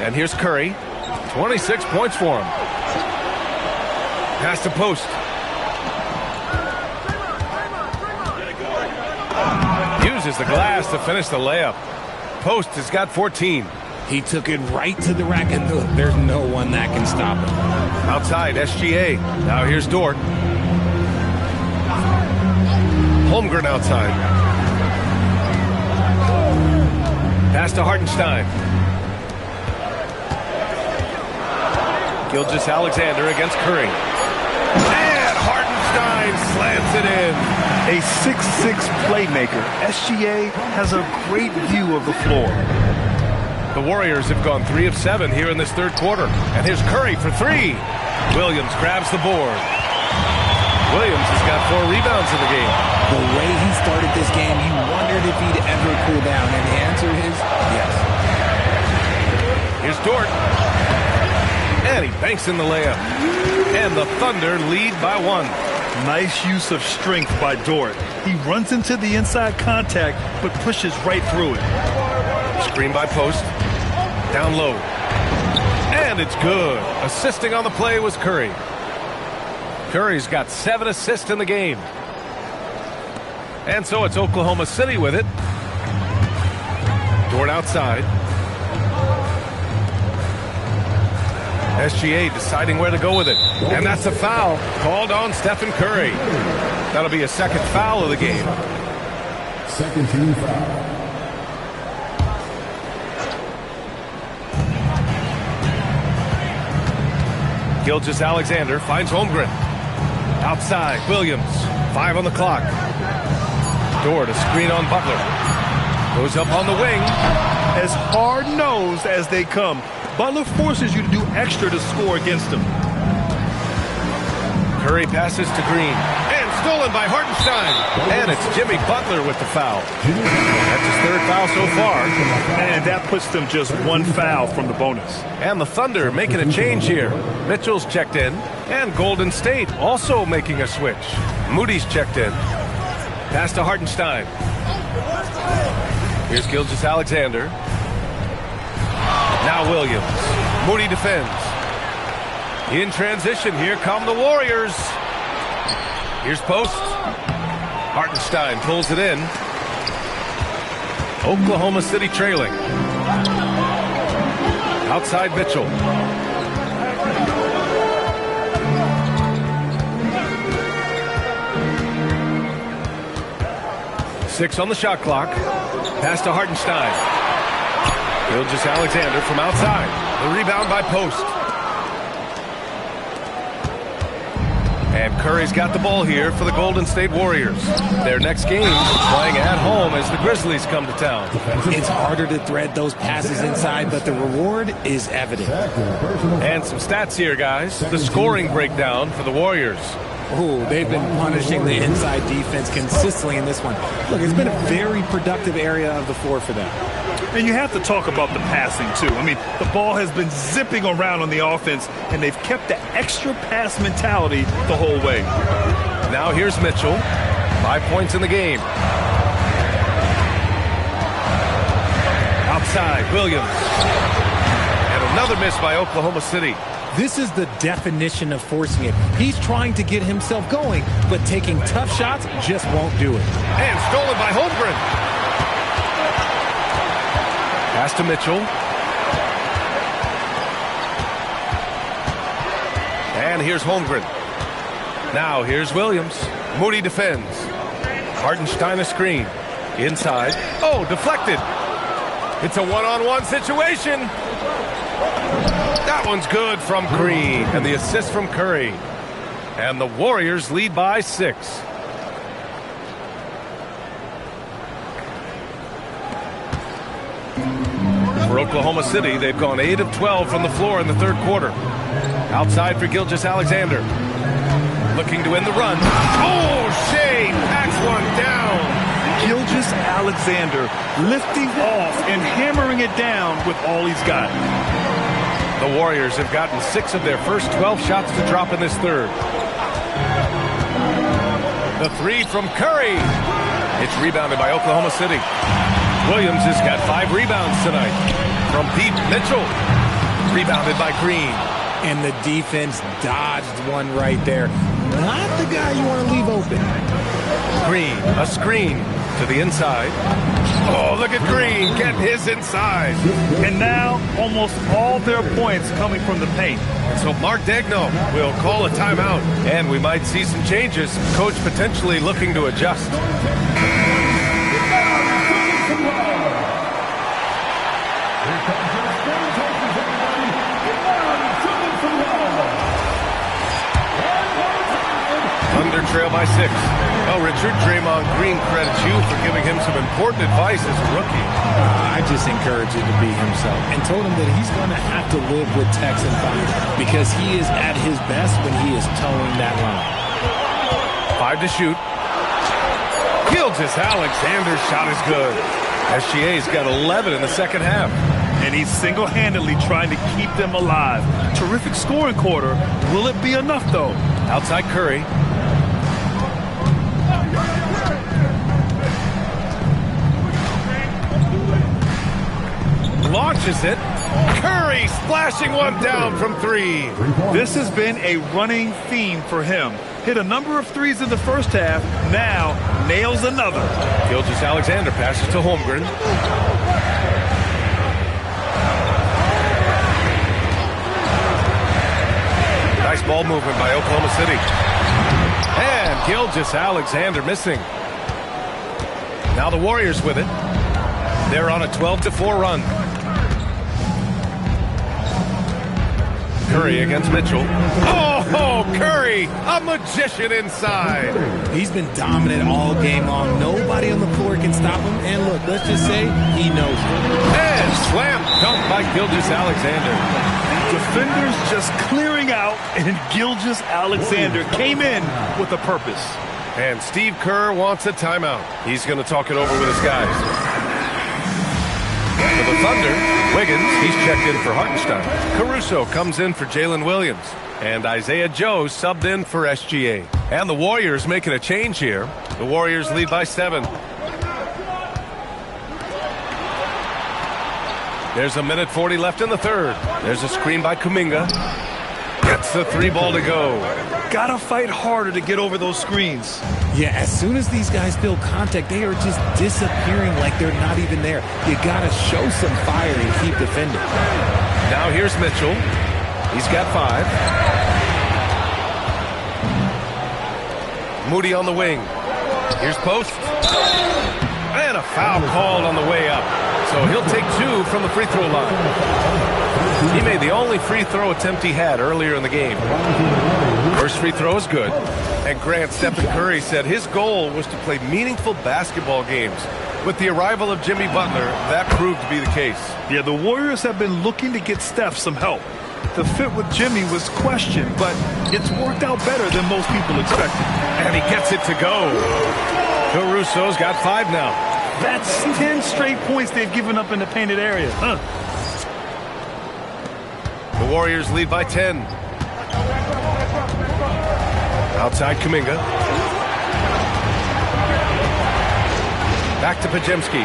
And here's Curry. 26 points for him. Pass to Post. Uses the glass to finish the layup. Post has got 14. He took it right to the rack, and look, there's no one that can stop him. Outside, SGA. Now here's Dort. Holmgren outside. Pass to Hartenstein. Gilgeous-Alexander against Curry. And Hartenstein slams it in. A 6'6" playmaker, SGA has a great view of the floor. The Warriors have gone 3 of 7 here in this third quarter. And here's Curry for 3. Williams grabs the board. Williams has got 4 rebounds in the game. The way he started this game, you wondered if he'd ever cool down, and the answer is yes. Here's Dort. And he banks in the layup. And the Thunder lead by 1. Nice use of strength by Dort. He runs into the inside contact, but pushes right through it. Screen by Post. Down low. And it's good. Assisting on the play was Curry. Curry's got 7 assists in the game. And so it's Oklahoma City with it. Dort outside. SGA deciding where to go with it. And that's a foul called on Stephen Curry. That'll be a second foul of the game. Second team foul. Gilgeous-Alexander finds Holmgren. Outside, Williams. 5 on the clock. Dort, a screen on Butler. Goes up on the wing. As hard-nosed as they come, Butler forces you to do extra to score against him. Curry passes to Green. And stolen by Hartenstein. And it's Jimmy Butler with the foul. That's his 3rd foul so far. And that puts them just 1 foul from the bonus. And the Thunder making a change here. Mitchell's checked in. And Golden State also making a switch. Moody's checked in. Pass to Hartenstein. Here's Gilgeous-Alexander. Now Williams. Moody defends. In transition, here come the Warriors. Here's Post. Hartenstein pulls it in. Oklahoma City trailing. Outside Mitchell. Six on the shot clock. Pass to Hartenstein. Gilgeous-Alexander from outside. The rebound by Post. And Curry's got the ball here for the Golden State Warriors. Their next game playing at home as the Grizzlies come to town. It's harder to thread those passes inside, but the reward is evident. And some stats here, guys. The scoring breakdown for the Warriors. Oh, they've been punishing the inside defense consistently in this one. Look, it's been a very productive area of the floor for them. And you have to talk about the passing, too. I mean, the ball has been zipping around on the offense, and they've kept the extra pass mentality the whole way. Now here's Mitchell. 5 points in the game. Outside, Williams. And another miss by Oklahoma City. This is the definition of forcing it. He's trying to get himself going, but taking tough shots just won't do it. And stolen by Holmgren. Pass to Mitchell. And here's Holmgren. Now here's Williams. Moody defends. Hartenstein a screen. Inside. Oh, deflected. It's a one-on-one situation. That one's good from Green. And the assist from Curry. And the Warriors lead by 6. For Oklahoma City, they've gone 8 of 12 from the floor in the third quarter. Outside for Gilgeous-Alexander. Looking to end the run. Oh, Shea packs one down. Gilgeous-Alexander lifting off and hammering it down with all he's got. The Warriors have gotten 6 of their first 12 shots to drop in this third. The 3 from Curry. It's rebounded by Oklahoma City. Williams has got 5 rebounds tonight. From deep, Mitchell. Rebounded by Green. And the defense dodged one right there. Not the guy you want to leave open. Green, a screen to the inside. Oh, look at Green get his inside. And now almost all their points coming from the paint. So Mark Daigneault will call a timeout, and we might see some changes. Coach potentially looking to adjust. Thunder trail by 6. Oh, Richard, Draymond Green credits you for giving him some important advice as a rookie. I just encouraged him to be himself and told him that he's going to have to live with Texan fire because he is at his best when he is towing that line. 5 to shoot. Gilgeous-Alexander's shot is good. SGA's got 11 in the second half. And he's single-handedly trying to keep them alive. Terrific scoring quarter. Will it be enough, though? Outside Curry. Launches it. Curry splashing one down from 3. This has been a running theme for him. Hit a number of threes in the first half. Now nails another. Gilgeous-Alexander passes to Holmgren. Nice ball movement by Oklahoma City. And Gilgeous-Alexander missing. Now the Warriors with it. They're on a 12-4 run. Curry against Mitchell. Oh, Curry, a magician inside. He's been dominant all game long. Nobody on the floor can stop him. And look, let's just say he knows it. And slam dunk by Gilgeous-Alexander. Defenders just clearing out, and Gilgeous-Alexander came in with a purpose. And Steve Kerr wants a timeout. He's going to talk it over with his guys. For the Thunder, Wiggins, he's checked in for Hartenstein. Caruso comes in for Jalen Williams. And Isaiah Joe subbed in for SGA. And the Warriors making a change here. The Warriors lead by 7. There's a minute 40 left in the third. There's a screen by Kuminga. Gets the 3 ball to go. Gotta fight harder to get over those screens. Yeah, as soon as these guys feel contact, they are just disappearing like they're not even there. You gotta show some fire and keep defending. Now here's Mitchell. He's got 5. Moody on the wing. Here's Post. And a foul called on the way up. So he'll take 2 from the free throw line. He made the only free throw attempt he had earlier in the game. First free throw is good. And Grant Stephen Curry said his goal was to play meaningful basketball games. With the arrival of Jimmy Butler, that proved to be the case. Yeah, the Warriors have been looking to get Steph some help. The fit with Jimmy was questioned, but it's worked out better than most people expected. And he gets it to go. Caruso's got 5 now. That's 10 straight points they've given up in the painted area. The Warriors lead by 10. Outside Kuminga. Back to Pajemski.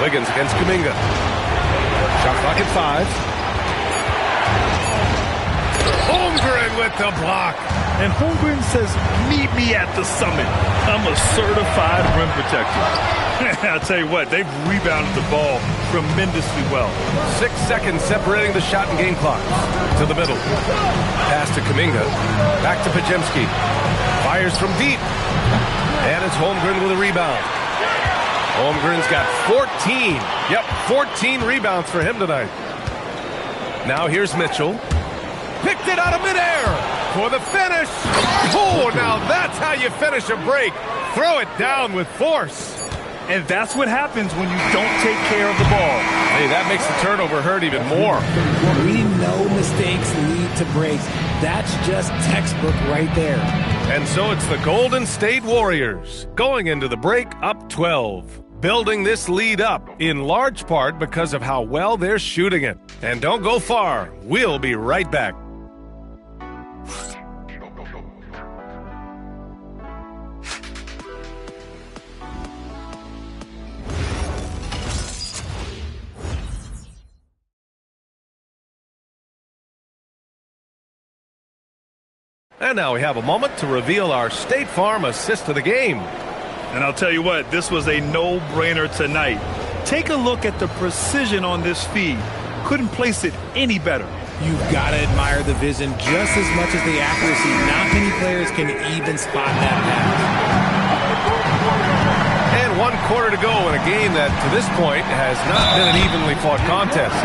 Wiggins against Kuminga. Shot clock at 5. Holmgren with the block. And Holmgren says, meet me at the summit. I'm a certified rim protector. I'll tell you what, they've rebounded the ball tremendously well. 6 seconds separating the shot and game clock. To the middle. Pass to Kuminga. Back to Pajemski. Fires from deep. And it's Holmgren with a rebound. Holmgren's got 14. Yep, 14 rebounds for him tonight. Now here's Mitchell. Picked it out of midair for the finish. Oh, now that's how you finish a break. Throw it down with force. And that's what happens when you don't take care of the ball. Hey, that makes the turnover hurt even more. We know mistakes lead to breaks. That's just textbook right there. And so it's the Golden State Warriors going into the break up 12. Building this lead up in large part because of how well they're shooting it. And don't go far. We'll be right back. And now we have a moment to reveal our State Farm assist of the game. And I'll tell you what, this was a no-brainer tonight. Take a look at the precision on this feed. Couldn't place it any better. You've got to admire the vision just as much as the accuracy. Not many players can even spot that pass. And 1 quarter to go in a game that, to this point, has not been an evenly fought contest.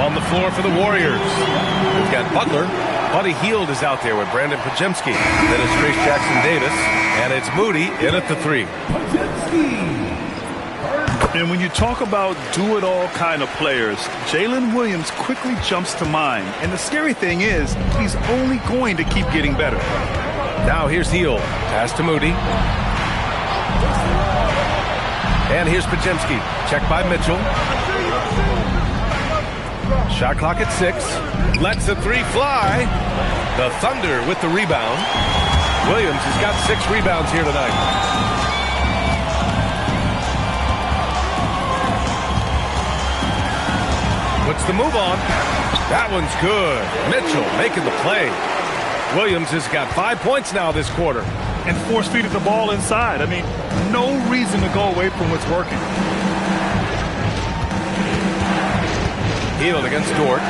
On the floor for the Warriors, we've got Butler. Buddy Hield is out there with Brandon Pajemski. Then it's Trace Jackson-Davis. And it's Moody in at the 3. And when you talk about do-it-all kind of players, Jalen Williams quickly jumps to mind. And the scary thing is, he's only going to keep getting better. Now here's Hield. Pass to Moody. And here's Pajemski. Checked by Mitchell. Shot clock at 6. Lets the 3 fly. The Thunder with the rebound. Williams has got 6 rebounds here tonight. Puts the move on. That one's good. Mitchell making the play. Williams has got 5 points now this quarter. And force-feeded the ball inside. I mean, no reason to go away from what's working. Hield against Dort.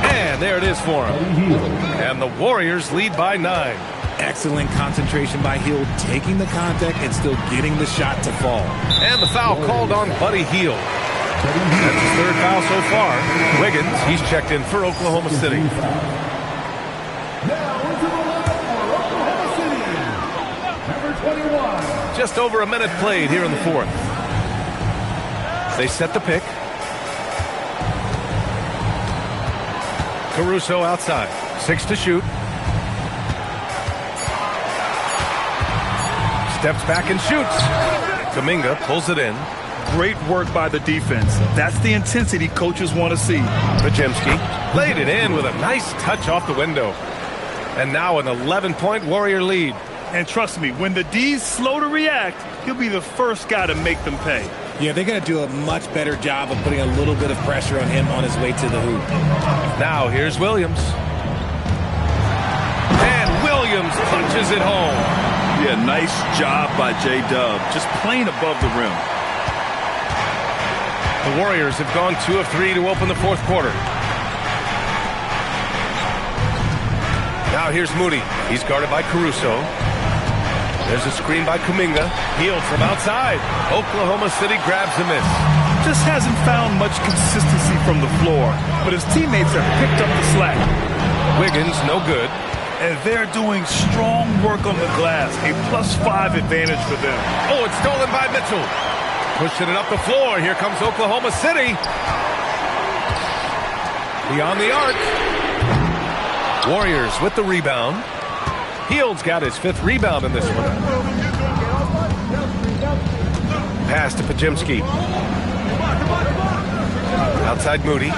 And there it is for him. And the Warriors lead by 9. Excellent concentration by Hield, taking the contact and still getting the shot to fall. And the foul called on Buddy Hield. That's his 3rd foul so far. Wiggins, he's checked in for Oklahoma City. Just over a minute played here in the 4th. They set the pick. Caruso outside. 6 to shoot. Steps back and shoots. Kuminga pulls it in. Great work by the defense. That's the intensity coaches want to see. Pajemski laid it in with a nice touch off the window. And now an 11-point Warrior lead. And trust me, when the D's slow to react, he'll be the first guy to make them pay. Yeah, they're going to do a much better job of putting a little bit of pressure on him on his way to the hoop. Now here's Williams. And Williams punches it home. Yeah, nice job by J-Dub, just playing above the rim. The Warriors have gone 2 of 3 to open the 4th quarter. Now here's Moody. He's guarded by Caruso. There's a screen by Kuminga. Hield from outside. Oklahoma City grabs the miss. Just hasn't found much consistency from the floor, but his teammates have picked up the slack. Wiggins, no good. And they're doing strong work on the glass. A +5 advantage for them. Oh, it's stolen by Mitchell. Pushing it up the floor. Here comes Oklahoma City. Beyond the arc. Warriors with the rebound. Hield's got his 5th rebound in this one. Pass to Pajemski. Outside Moody.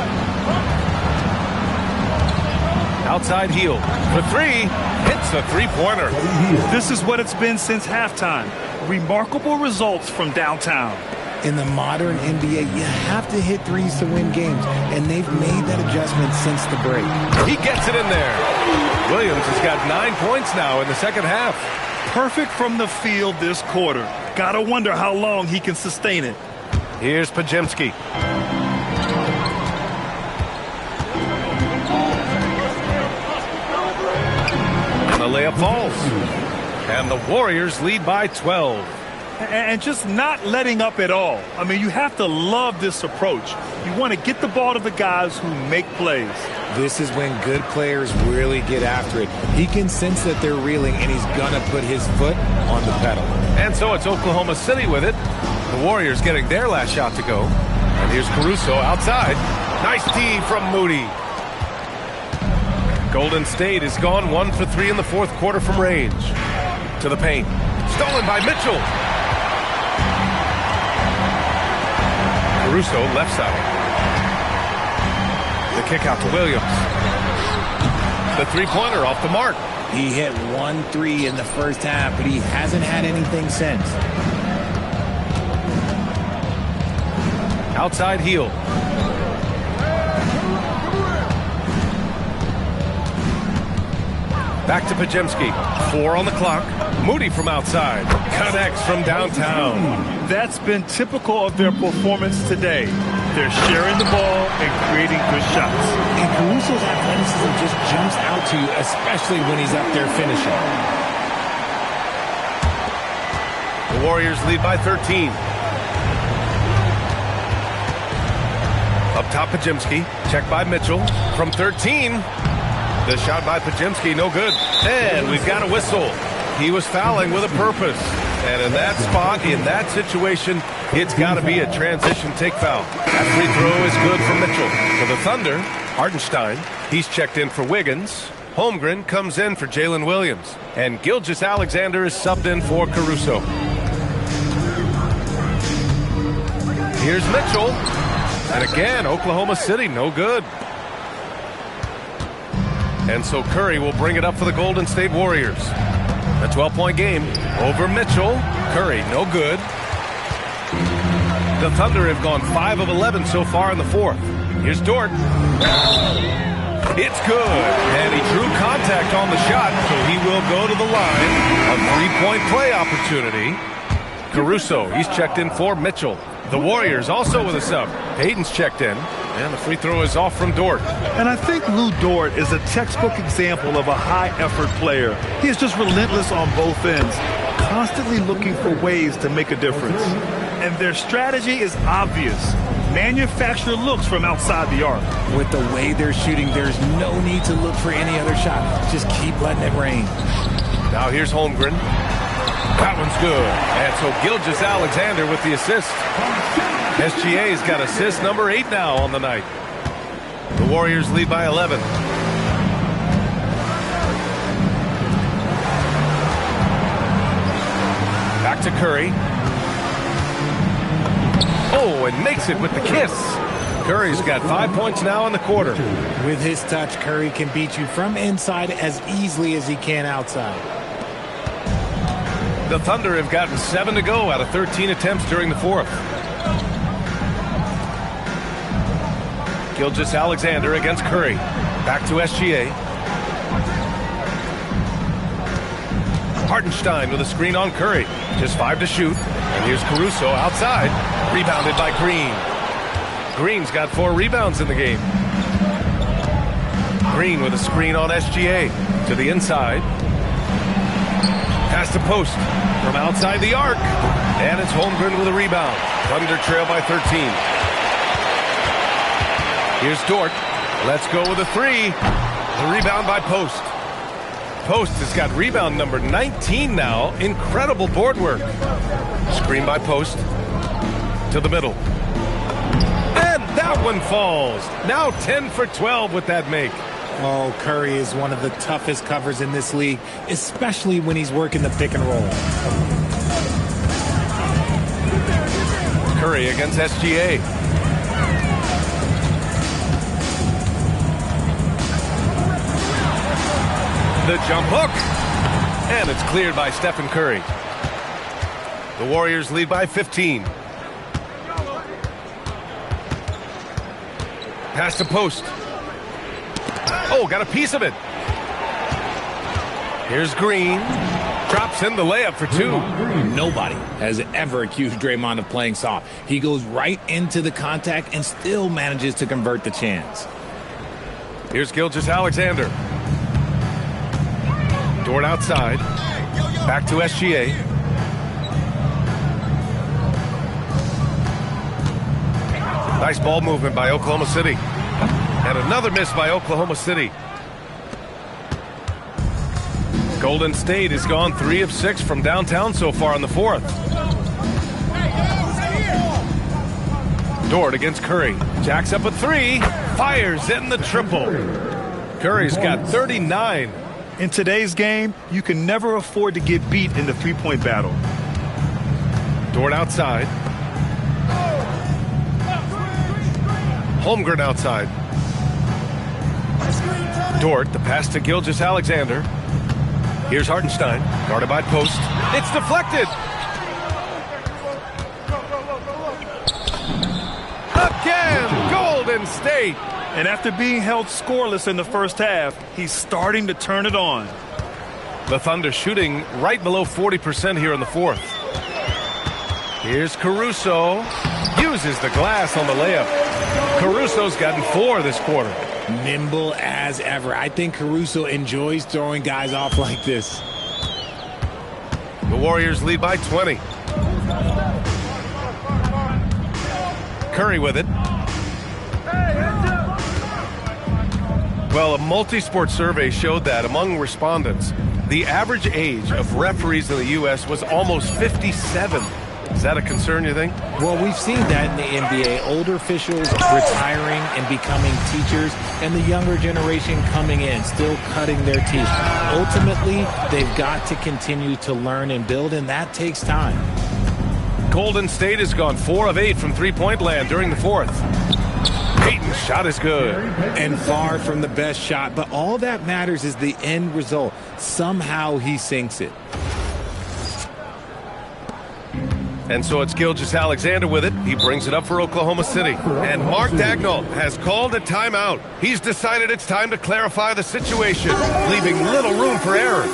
Outside Hield. For 3. Hits a 3-pointer. This is what it's been since halftime. Remarkable results from downtown. In the modern NBA, you have to hit threes to win games, and they've made that adjustment since the break. He gets it in there. Williams has got 9 points now in the second half. Perfect from the field this quarter. Gotta wonder how long he can sustain it. Here's Pajemski. And the layup falls. And the Warriors lead by 12. And just not letting up at all. I mean, you have to love this approach. You want to get the ball to the guys who make plays. This is when good players really get after it. He can sense that they're reeling, and he's going to put his foot on the pedal. And so it's Oklahoma City with it. The Warriors getting their last shot to go. And here's Caruso outside. Nice D from Moody. Golden State has gone 1 for 3 in the fourth quarter from range. To the paint. Stolen by Mitchell. Caruso left side. The kick out to Williams. The three-pointer off the mark. He hit 1-3 in the first half, but he hasn't had anything since. Outside heel. Back to Pajemski. 4 on the clock. Moody from outside. Connects from downtown. That's been typical of their performance today. They're sharing the ball and creating good shots. And Caruso's athleticism just jumps out to you, especially when he's up there finishing. The Warriors lead by 13. Up top, Pajemski. Checked by Mitchell. From 13. The shot by Pajemski, no good. And we've got a whistle. He was fouling with a purpose. And in that spot, in that situation, it's got to be a transition take foul. That free throw is good for Mitchell. For the Thunder, Hartenstein, he's checked in for Wiggins. Holmgren comes in for Jalen Williams. And Gilgeous-Alexander is subbed in for Caruso. Here's Mitchell. And again, Oklahoma City, no good. And so Curry will bring it up for the Golden State Warriors. A 12-point game over Mitchell. Curry, no good. The Thunder have gone 5 of 11 so far in the fourth. Here's Dort. It's good. And he drew contact on the shot, so he will go to the line. A three-point play opportunity. Caruso, he's checked in for Mitchell. The Warriors also with a sub. Hayden's checked in. And the free throw is off from Dort. And I think Lou Dort is a textbook example of a high-effort player. He is just relentless on both ends, constantly looking for ways to make a difference. And their strategy is obvious. Manufacture looks from outside the arc. With the way they're shooting, there's no need to look for any other shot. Just keep letting it rain. Now here's Holmgren. That one's good. And so Gilgeous-Alexander with the assist. SGA's got assist number 8 now on the night. The Warriors lead by 11. Back to Curry. Oh, and makes it with the kiss. Curry's got 5 points now in the quarter. With his touch, Curry can beat you from inside as easily as he can outside. The Thunder have gotten 7 to go out of 13 attempts during the fourth. Gilgeous-Alexander against Curry. Back to SGA. Hartenstein with a screen on Curry. Just 5 to shoot. And here's Caruso outside. Rebounded by Green. Green's got 4 rebounds in the game. Green with a screen on SGA. To the inside. Pass to post. From outside the arc. And it's Holmgren with a rebound. Thunder trail by 13. Here's Dort. Let's go with a 3. The rebound by Post. Post has got rebound number 19 now. Incredible board work. Screen by Post. To the middle. And that one falls. Now 10 for 12 with that make. Oh, Curry is one of the toughest covers in this league, especially when he's working the pick and roll. Curry against SGA. The jump hook. And it's cleared by Stephen Curry. The Warriors lead by 15. Pass to Post. Oh, got a piece of it. Here's Green. Drops in the layup for 2. Nobody has ever accused Draymond of playing soft. He goes right into the contact and still manages to convert the chance. Here's Gilgeous-Alexander. Dort outside. Back to SGA. Nice ball movement by Oklahoma City. And another miss by Oklahoma City. Golden State has gone 3 of 6 from downtown so far in the fourth. Dort against Curry. Jacks up a three. Fires in the triple. Curry's got 39. In today's game, you can never afford to get beat in the three-point battle. Dort outside. Holmgren outside. Dort, the pass to Gilgeous-Alexander. Here's Hartenstein, guarded by Post. It's deflected. Again, Golden State. And after being held scoreless in the first half, he's starting to turn it on. The Thunder shooting right below 40% here in the fourth. Here's Caruso. Uses the glass on the layup. Caruso's gotten 4 this quarter. Nimble as ever. I think Caruso enjoys throwing guys off like this. The Warriors lead by 20. Curry with it. Well, a multi-sport survey showed that among respondents, the average age of referees in the U.S. was almost 57. Is that a concern, you think? Well, we've seen that in the NBA. Older officials retiring and becoming teachers, and the younger generation coming in, still cutting their teeth. Ultimately, they've got to continue to learn and build, and that takes time. Golden State has gone 4 of 8 from three-point land during the fourth. Payton's shot is good. And far from the best shot, but all that matters is the end result. Somehow he sinks it. And so it's Gilgeous-Alexander with it. He brings it up for Oklahoma City. And Mark Daigneault has called a timeout. He's decided it's time to clarify the situation, leaving little room for error.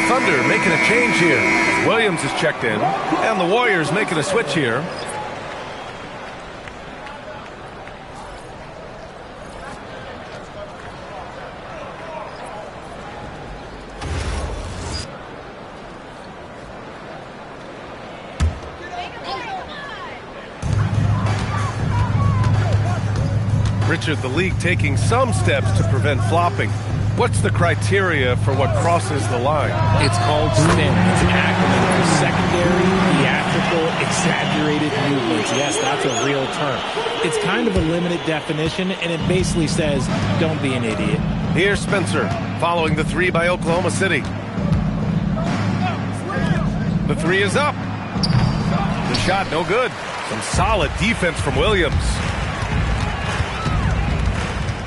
Thunder making a change here. Williams is checked in, and the Warriors making a switch here. Richard, the league taking some steps to prevent flopping. What's the criteria for what crosses the line? It's called spin. It's an acronym for secondary, theatrical, exaggerated movements. Yes, that's a real term. It's kind of a limited definition, and it basically says, don't be an idiot. Here's Spencer, following the three by Oklahoma City. The three is up. The shot, no good. Some solid defense from Williams.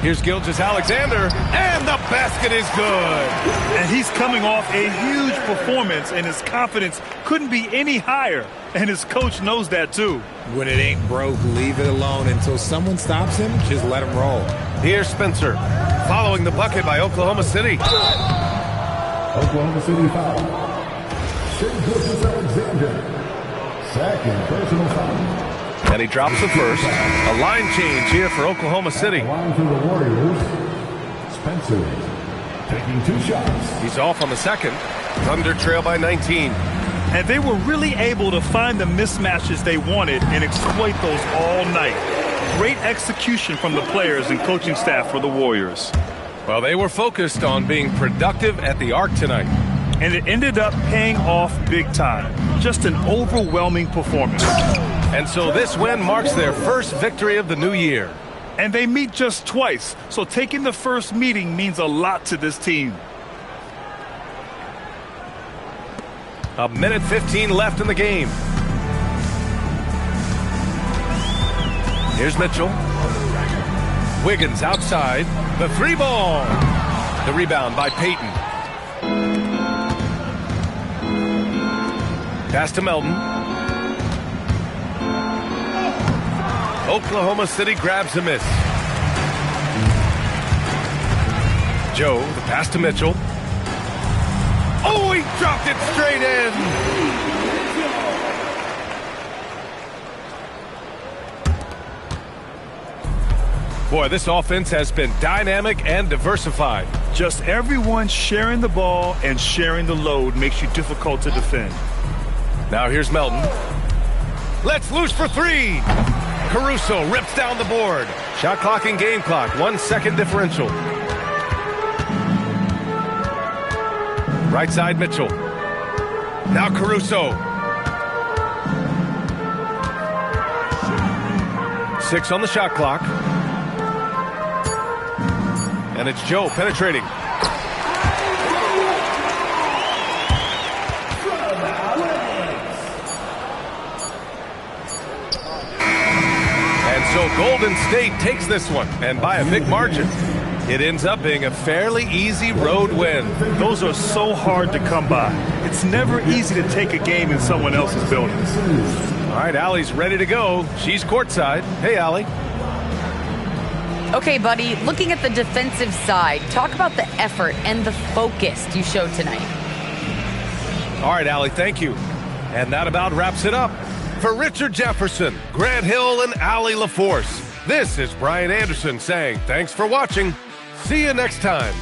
Here's Gilgeous-Alexander, and the basket is good. And he's coming off a huge performance, and his confidence couldn't be any higher. And his coach knows that, too. When it ain't broke, leave it alone. Until someone stops him, just let him roll. Here's Spencer, following the bucket by Oklahoma City. Oklahoma City foul. Gilgeous-Alexander. Second personal foul. And he drops the first. A line change here for Oklahoma City. Line for the Warriors. Spencer taking 2 shots. He's off on the second. Thunder trail by 19. And they were really able to find the mismatches they wanted and exploit those all night. Great execution from the players and coaching staff for the Warriors. Well, they were focused on being productive at the arc tonight. And it ended up paying off big time. Just an overwhelming performance. And so this win marks their first victory of the new year. And they meet just twice, so taking the first meeting means a lot to this team. A minute 15 left in the game. Here's Mitchell. Wiggins outside. The three ball. The rebound by Payton. Pass to Melton. Oklahoma City grabs a miss. Joe, the pass to Mitchell. Oh, he dropped it straight in. Boy, this offense has been dynamic and diversified. Just everyone sharing the ball and sharing the load makes you difficult to defend. Now here's Melton. Let's loose for three. Caruso rips down the board. Shot clock and game clock, 1 second differential. Right side, Mitchell. Now Caruso. 6 on the shot clock. And it's Joe penetrating. And so Golden State takes this one, and by a big margin. It ends up being a fairly easy road win. Those are so hard to come by. It's never easy to take a game in someone else's building. All right, Allie's ready to go. She's courtside. Hey, Allie. Okay, buddy, looking at the defensive side, talk about the effort and the focus you showed tonight. All right, Allie, thank you. And that about wraps it up. For Richard Jefferson, Grant Hill, and Allie LaForce, this is Brian Anderson saying thanks for watching. See you next time.